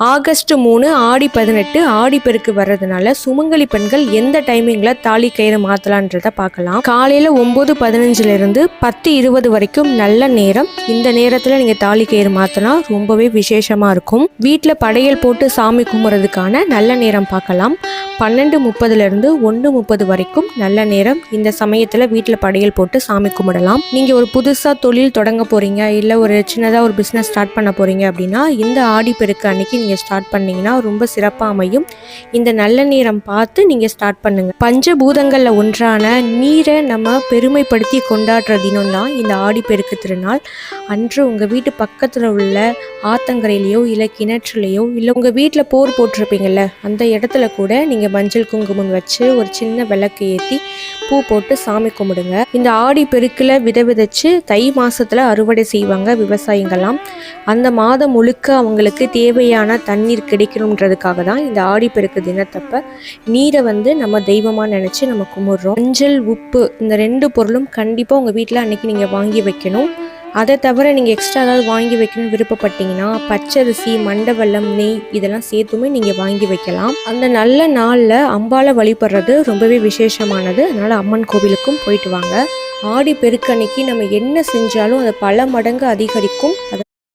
August 3 ஆடி 18 ஆடிப்பெருக்கு வர்றதுனால சுமங்கலி பெண்கள் எந்த டைமிங்கில் தாலி கயிறு மாற்றலான்றத பார்க்கலாம். காலையில் 9:15 10:20 வரைக்கும் நல்ல நேரம். இந்த நேரத்தில் நீங்கள் தாலி கயிறு மாற்றினா ரொம்பவே விசேஷமாக இருக்கும். வீட்டில் படையல் போட்டு சாமி கும்பிட்றதுக்கான நல்ல நேரம் பார்க்கலாம். 12:30 1:30 வரைக்கும் நல்ல நேரம். இந்த சமயத்தில் வீட்டில் படையல் போட்டு சாமி கும்பிடலாம். நீங்கள் ஒரு புதுசாக தொழில் தொடங்க போகிறீங்க, இல்லை ஒரு சின்னதாக ஒரு பிஸ்னஸ் ஸ்டார்ட் பண்ண போகிறீங்க அப்படின்னா இந்த ஆடிப்பெருக்கு அன்னைக்கு நீங்கள் ஸ்டார்ட் பண்ணிங்கன்னா ரொம்ப சிறப்பாக அமையும். இந்த நல்ல நேரம் பார்த்து நீங்கள் ஸ்டார்ட் பண்ணுங்கள். பஞ்சபூதங்களில் ஒன்றான நீரை நம்ம பெருமைப்படுத்தி கொண்டாடுற தினம் தான் இந்த ஆடிப்பெருக்கு திருநாள். அன்று உங்கள் வீட்டு பக்கத்தில் உள்ள ஆத்தங்கரையிலையோ இல்லை கிணற்றுலையோ இல்லை உங்கள் வீட்டில் போர் போட்டிருப்பீங்கள்ல அந்த இடத்துல கூட நீங்கள் மஞ்சள் குங்குமம் வச்சு ஒரு சின்ன விளக்கு ஏற்றி பூ போட்டு சாமி கும்பிடுங்க. இந்த ஆடிப்பெருக்கில் விதைச்சு தை மாதத்தில் அறுவடை செய்வாங்க விவசாயிங்கள்லாம். அந்த மாதம் முழுக்க அவங்களுக்கு தேவையான தண்ணீர் கிடைக்கணுன்றதுக்காக தான் இந்த ஆடிப்பெருக்கு தினத்தப்ப நீரை நம்ம தெய்வமாக நினச்சி நம்ம கும்பிட்றோம். மஞ்சள் உப்பு இந்த 2 பொருளும் கண்டிப்பாக உங்கள் வீட்டில் அன்றைக்கி நீங்கள் வாங்கி வைக்கணும். அதை தவிர நீங்கள் எக்ஸ்ட்ரா ஏதாவது வாங்கி வைக்கணும்னு விருப்பப்பட்டீங்கன்னா பச்சரிசி, மண்டவெல்லம், நெய் இதெல்லாம் சேர்த்துமே நீங்கள் வாங்கி வைக்கலாம். அந்த நல்ல நாளில் அம்பாலை வழிபடுறது ரொம்பவே விசேஷமானது. அதனால் அம்மன் கோவிலுக்கும் போயிட்டு வாங்க. ஆடி பெருக்கன்னைக்கு நம்ம என்ன செஞ்சாலும் அதை பல மடங்கு அதிகரிக்கும்.